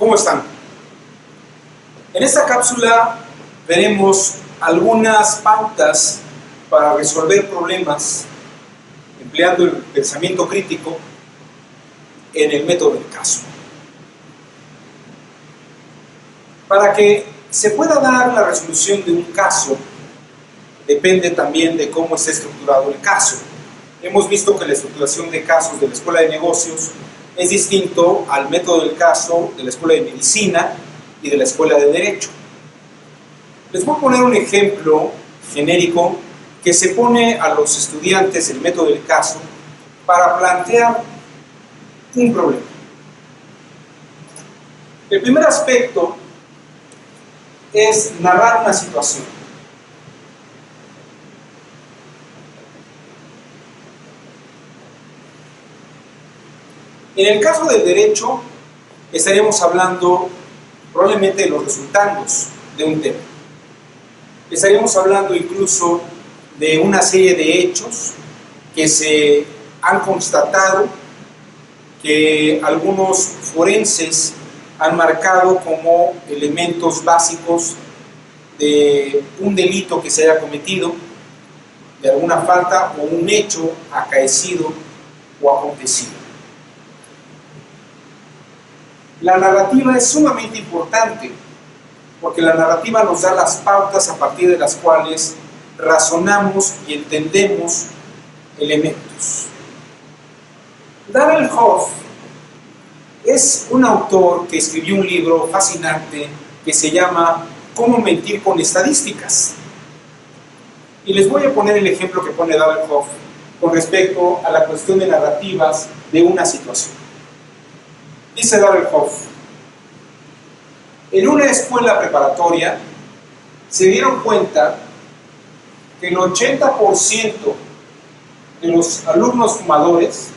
¿Cómo están? En esta cápsula veremos algunas pautas para resolver problemas empleando el pensamiento crítico en el método del caso. Para que se pueda dar la resolución de un caso, depende también de cómo está estructurado el caso. Hemos visto que la estructuración de casos de la Escuela de Negocios es distinto al método del caso de la Escuela de Medicina y de la Escuela de Derecho. Les voy a poner un ejemplo genérico que se pone a los estudiantes el método del caso para plantear un problema. El primer aspecto es narrar una situación. En el caso del derecho, estaríamos hablando probablemente de los resultados de un tema. Estaríamos hablando incluso de una serie de hechos que se han constatado, que algunos forenses han marcado como elementos básicos de un delito que se haya cometido, de alguna falta o un hecho acaecido o acontecido. La narrativa es sumamente importante porque la narrativa nos da las pautas a partir de las cuales razonamos y entendemos elementos. Darrell Hoff es un autor que escribió un libro fascinante que se llama ¿Cómo mentir con estadísticas? Y les voy a poner el ejemplo que pone Darrell Hoff con respecto a la cuestión de narrativas de una situación. Dice Darrell Hoff: en una escuela preparatoria se dieron cuenta que el 80% de los alumnos fumadores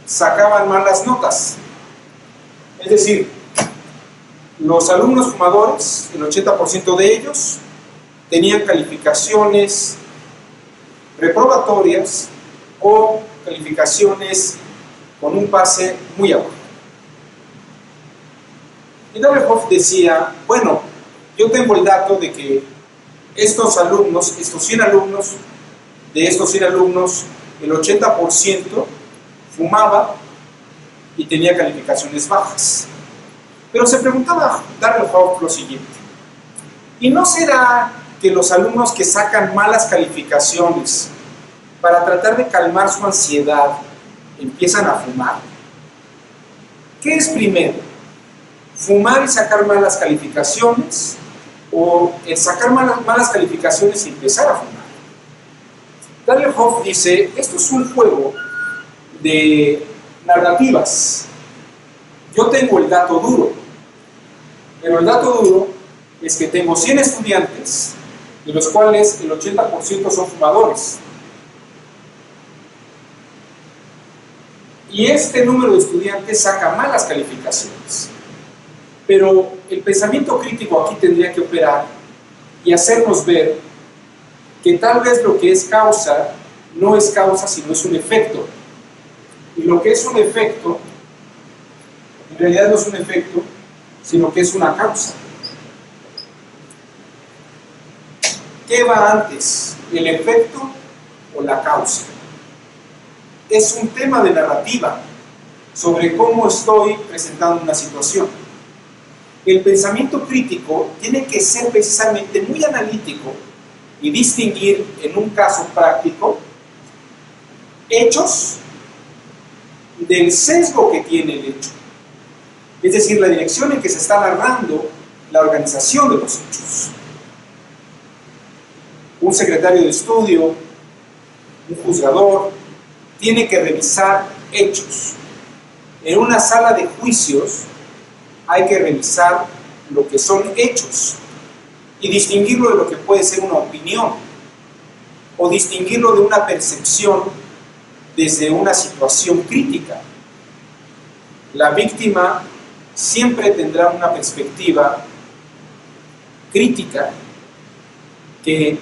sacaban malas notas. Es decir, los alumnos fumadores, el 80% de ellos, tenían calificaciones reprobatorias o calificaciones con un pase muy abajo. Y Darrell Hoff decía, bueno, yo tengo el dato de que estos alumnos, estos 100 alumnos, de estos 100 alumnos, el 80% fumaba y tenía calificaciones bajas. Pero se preguntaba Darrell Hoff lo siguiente: ¿y no será que los alumnos que sacan malas calificaciones para tratar de calmar su ansiedad empiezan a fumar? ¿Qué es primero? ¿Fumar y sacar malas calificaciones o el sacar malas calificaciones y empezar a fumar? Darrell Hoff dice, esto es un juego de narrativas. Yo tengo el dato duro, pero el dato duro es que tengo 100 estudiantes, de los cuales el 80% son fumadores. Y este número de estudiantes saca malas calificaciones. Pero el pensamiento crítico aquí tendría que operar y hacernos ver que tal vez lo que es causa no es causa, sino es un efecto. Y lo que es un efecto, en realidad no es un efecto, sino que es una causa. ¿Qué va antes, el efecto o la causa? Es un tema de narrativa sobre cómo estoy presentando una situación. El pensamiento crítico tiene que ser precisamente muy analítico y distinguir en un caso práctico hechos del sesgo que tiene el hecho, es decir, la dirección en que se está narrando la organización de los hechos. Un secretario de estudio, un juzgador, tiene que revisar hechos. En una sala de juicios hay que revisar lo que son hechos y distinguirlo de lo que puede ser una opinión o distinguirlo de una percepción desde una situación crítica. La víctima siempre tendrá una perspectiva crítica que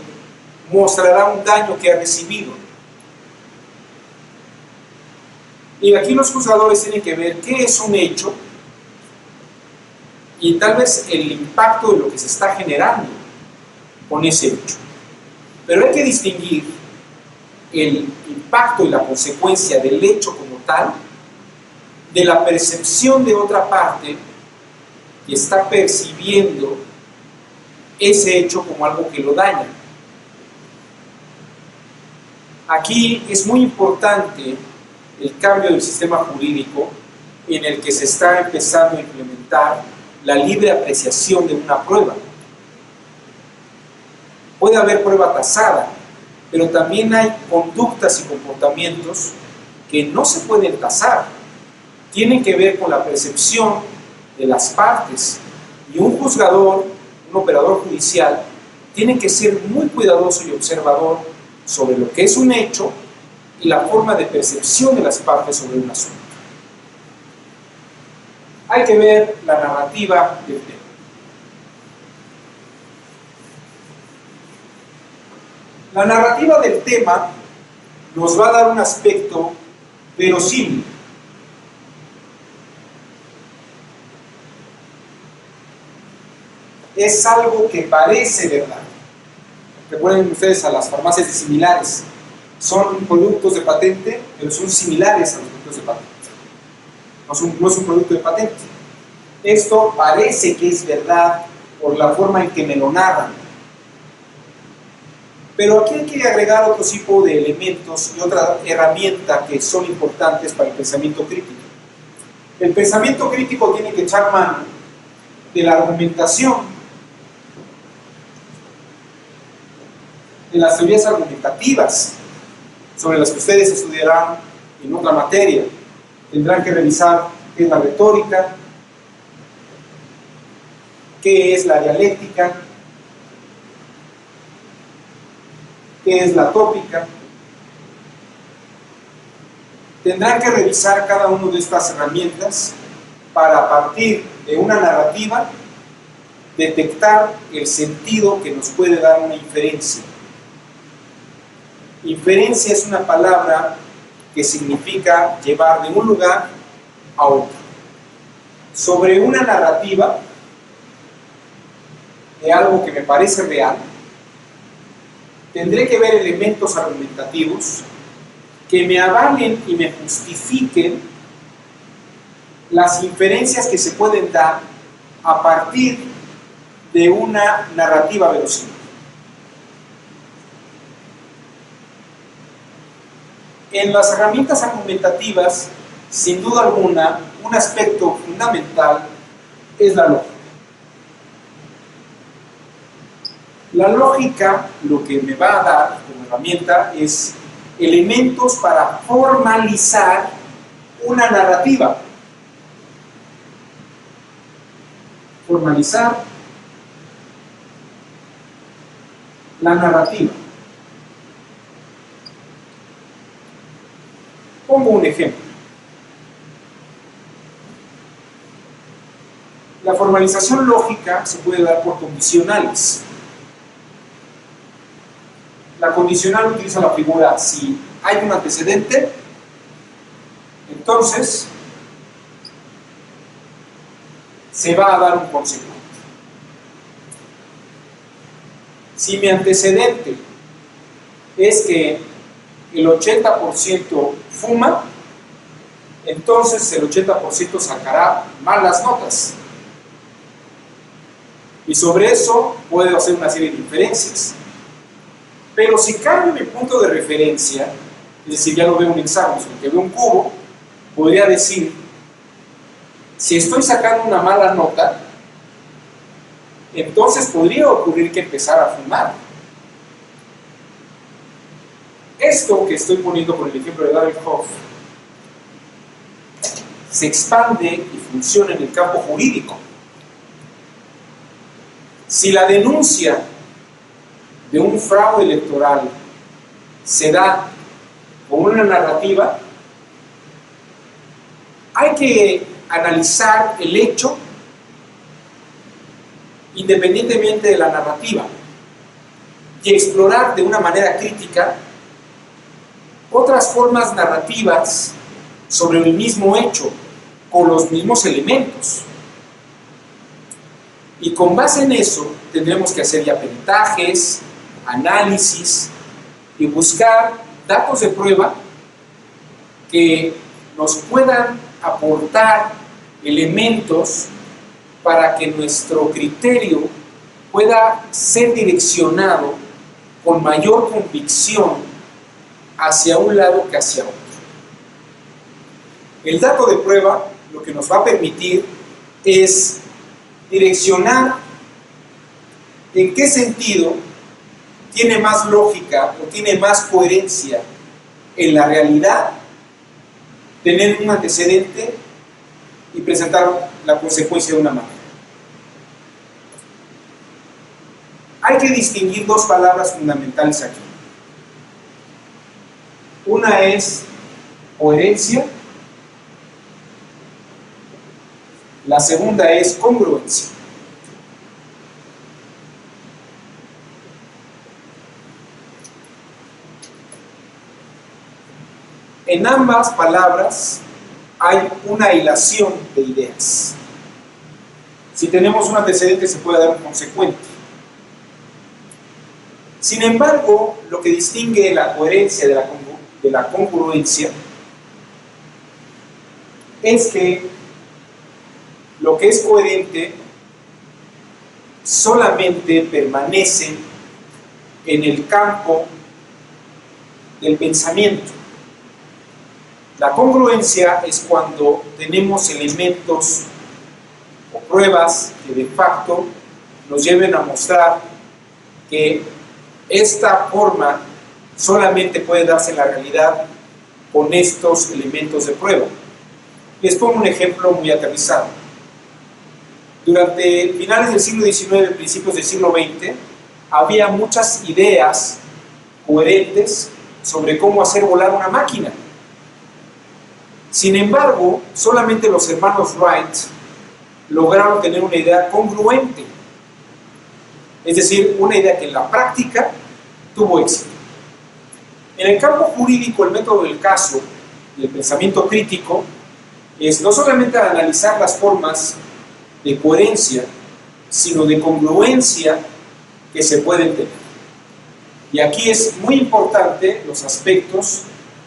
mostrará un daño que ha recibido. Y aquí los juzgadores tienen que ver qué es un hecho y tal vez el impacto de lo que se está generando con ese hecho. Pero hay que distinguir el impacto y la consecuencia del hecho como tal de la percepción de otra parte que está percibiendo ese hecho como algo que lo daña. Aquí es muy importante el cambio del sistema jurídico en el que se está empezando a implementar la libre apreciación de una prueba. Puede haber prueba tasada, pero también hay conductas y comportamientos que no se pueden tasar. Tienen que ver con la percepción de las partes. Y un juzgador, un operador judicial, tiene que ser muy cuidadoso y observador sobre lo que es un hecho y la forma de percepción de las partes sobre un asunto. Hay que ver la narrativa del tema. La narrativa del tema nos va a dar un aspecto verosímil. Es algo que parece verdad. Recuerden ustedes a las farmacias de similares. Son productos de patente, pero son similares a los productos de patente. No es un producto de patente. Esto parece que es verdad por la forma en que me lo narran. Pero aquí hay que agregar otro tipo de elementos y otra herramienta que son importantes para el pensamiento crítico. El pensamiento crítico tiene que echar mano de la argumentación, de las teorías argumentativas, sobre las que ustedes estudiarán en otra materia. Tendrán que revisar qué es la retórica, qué es la dialéctica, qué es la tópica. Tendrán que revisar cada una de estas herramientas para, a partir de una narrativa, detectar el sentido que nos puede dar una inferencia. Inferencia es una palabra que significa llevar de un lugar a otro. Sobre una narrativa de algo que me parece real, tendré que ver elementos argumentativos que me avalen y me justifiquen las inferencias que se pueden dar a partir de una narrativa verosímil. En las herramientas argumentativas, sin duda alguna, un aspecto fundamental es la lógica. La lógica lo que me va a dar como herramienta es elementos para formalizar una narrativa. Formalizar la narrativa. Pongo un ejemplo. La formalización lógica se puede dar por condicionales. La condicional utiliza la figura: si hay un antecedente, entonces se va a dar un consecuente. Si mi antecedente es que el 80% fuma, entonces el 80% sacará malas notas. Y sobre eso puedo hacer una serie de inferencias. Pero si cambio mi punto de referencia, es decir, ya no veo un hexágono, sino que veo un cubo, podría decir: si estoy sacando una mala nota, entonces podría ocurrir que empezara a fumar. Esto que estoy poniendo con el ejemplo de David Hoff se expande y funciona en el campo jurídico. Si la denuncia de un fraude electoral se da con una narrativa, hay que analizar el hecho independientemente de la narrativa y explorar de una manera crítica otras formas narrativas sobre el mismo hecho, con los mismos elementos. Y con base en eso tendremos que hacer ya peritajes, análisis y buscar datos de prueba que nos puedan aportar elementos para que nuestro criterio pueda ser direccionado con mayor convicción hacia un lado que hacia otro. El dato de prueba lo que nos va a permitir es direccionar en qué sentido tiene más lógica o tiene más coherencia en la realidad tener un antecedente y presentar la consecuencia de una manera. Hay que distinguir dos palabras fundamentales aquí. Una es coherencia, la segunda es congruencia. En ambas palabras hay una hilación de ideas. Si tenemos un antecedente se puede dar un consecuente. Sin embargo, lo que distingue la coherencia de la congruencia es que lo que es coherente solamente permanece en el campo del pensamiento. La congruencia es cuando tenemos elementos o pruebas que de facto nos lleven a mostrar que esta forma solamente puede darse en la realidad con estos elementos de prueba. Les pongo un ejemplo muy aterrizado. Durante finales del siglo XIX, principios del siglo XX, había muchas ideas coherentes sobre cómo hacer volar una máquina. Sin embargo, solamente los hermanos Wright lograron tener una idea congruente, es decir, una idea que en la práctica tuvo éxito. En el campo jurídico, el método del caso y el pensamiento crítico es no solamente analizar las formas de coherencia, sino de congruencia que se pueden tener. Y aquí es muy importante los aspectos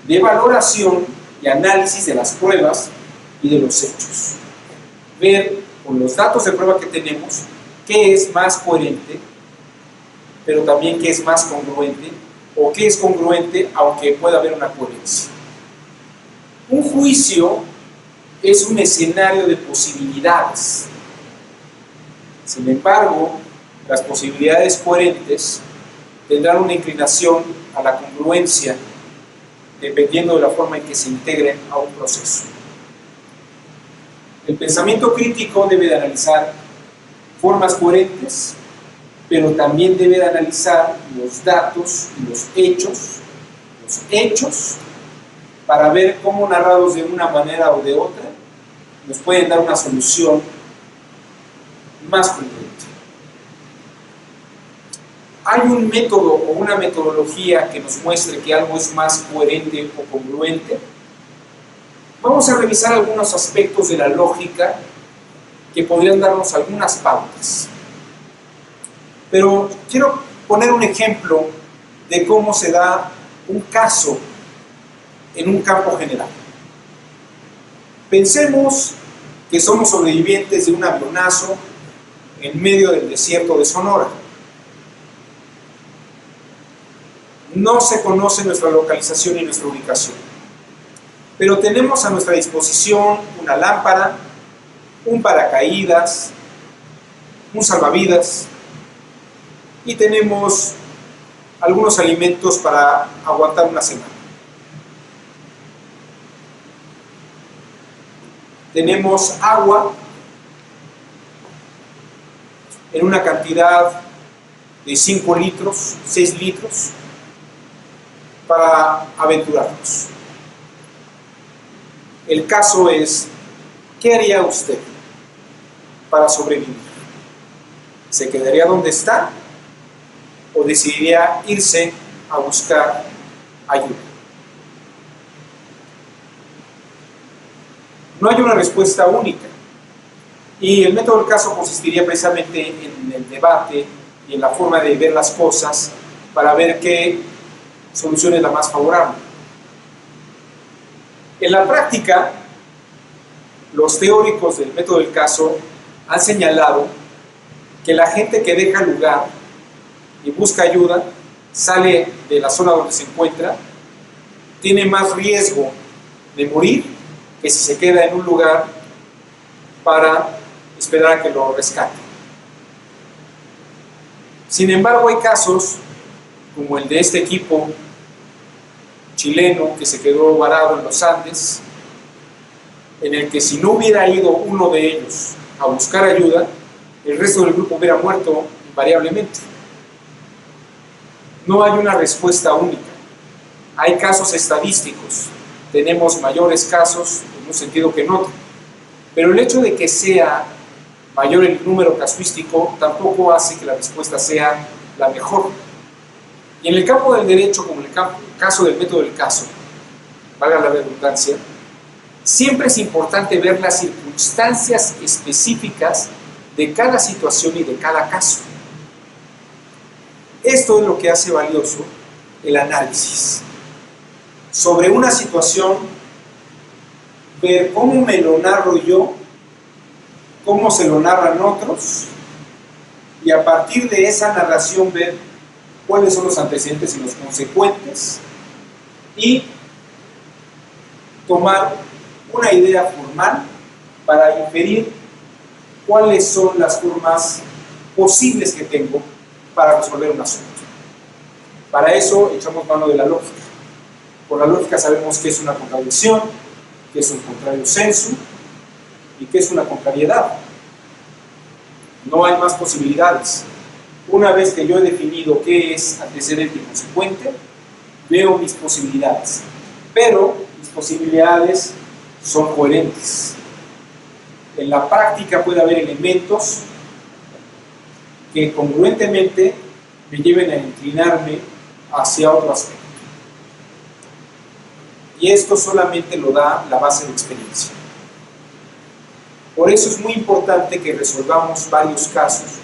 de valoración y análisis de las pruebas y de los hechos. Ver con los datos de prueba que tenemos qué es más coherente, pero también qué es más congruente, o qué es congruente aunque pueda haber una coherencia. Un juicio es un escenario de posibilidades. Sin embargo, las posibilidades coherentes tendrán una inclinación a la congruencia dependiendo de la forma en que se integren a un proceso. El pensamiento crítico debe de analizar formas coherentes, pero también debe de analizar los datos y los hechos, para ver cómo narrados de una manera o de otra nos pueden dar una solución más congruente. ¿Hay un método o una metodología que nos muestre que algo es más coherente o congruente? Vamos a revisar algunos aspectos de la lógica que podrían darnos algunas pautas. Pero quiero poner un ejemplo de cómo se da un caso en un campo general. Pensemos que somos sobrevivientes de un avionazo en medio del desierto de Sonora. No se conoce nuestra localización y nuestra ubicación, pero tenemos a nuestra disposición una lámpara, un paracaídas, un salvavidas y tenemos algunos alimentos para aguantar una semana. Tenemos agua en una cantidad de 5 litros, 6 litros para aventurarnos. El caso es, ¿qué haría usted para sobrevivir? ¿Se quedaría donde está o decidiría irse a buscar ayuda? No hay una respuesta única. Y el método del caso consistiría precisamente en el debate y en la forma de ver las cosas para ver qué solución es la más favorable. En la práctica, los teóricos del método del caso han señalado que la gente que deja el lugar y busca ayuda, sale de la zona donde se encuentra, tiene más riesgo de morir que si se queda en un lugar para esperar a que lo rescate. Sin embargo, hay casos como el de este equipo chileno que se quedó varado en los Andes, en el que si no hubiera ido uno de ellos a buscar ayuda, el resto del grupo hubiera muerto invariablemente. No hay una respuesta única. Hay casos estadísticos, tenemos mayores casos en un sentido que en otro, pero el hecho de que sea mayor el número casuístico tampoco hace que la respuesta sea la mejor. Y en el campo del derecho, como en el caso del método del caso, valga la redundancia, siempre es importante ver las circunstancias específicas de cada situación y de cada caso. Esto es lo que hace valioso el análisis. Sobre una situación, ver cómo me lo narro yo, cómo se lo narran otros, y a partir de esa narración ver cuáles son los antecedentes y los consecuentes, y tomar una idea formal para inferir cuáles son las formas posibles que tengo para resolver un asunto. Para eso echamos mano de la lógica. Por la lógica sabemos qué es una contradicción, qué es un contrario sensu y qué es una contrariedad. No hay más posibilidades. Una vez que yo he definido qué es antecedente y consecuente, veo mis posibilidades. Pero mis posibilidades son coherentes. En la práctica puede haber elementos que congruentemente me lleven a inclinarme hacia otro aspecto. Y esto solamente lo da la base de experiencia. Por eso es muy importante que resolvamos varios casos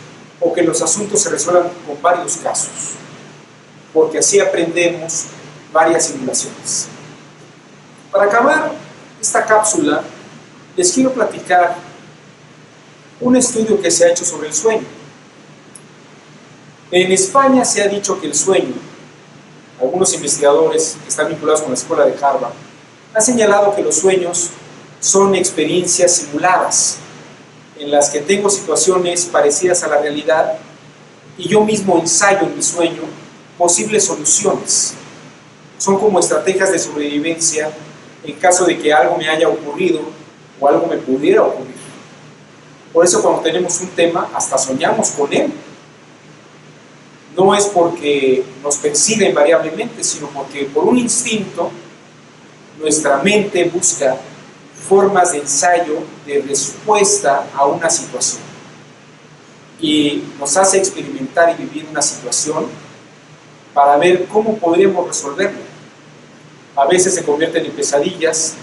o que los asuntos se resuelvan con varios casos, porque así aprendemos varias simulaciones. Para acabar esta cápsula, les quiero platicar un estudio que se ha hecho sobre el sueño. En España se ha dicho que el sueño, algunos investigadores que están vinculados con la escuela de Harvard, han señalado que los sueños son experiencias simuladas, en las que tengo situaciones parecidas a la realidad y yo mismo ensayo en mi sueño posibles soluciones. Son como estrategias de sobrevivencia en caso de que algo me haya ocurrido o algo me pudiera ocurrir. Por eso cuando tenemos un tema, hasta soñamos con él. No es porque nos persiga invariablemente, sino porque por un instinto nuestra mente busca formas de ensayo, de respuesta a una situación. Y nos hace experimentar y vivir una situación para ver cómo podríamos resolverla. A veces se convierten en pesadillas,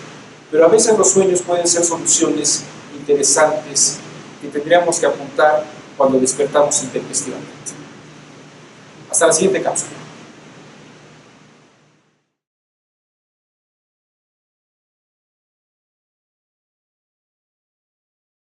pero a veces los sueños pueden ser soluciones interesantes que tendríamos que apuntar cuando despertamos intempestivamente. Hasta la siguiente cápsula.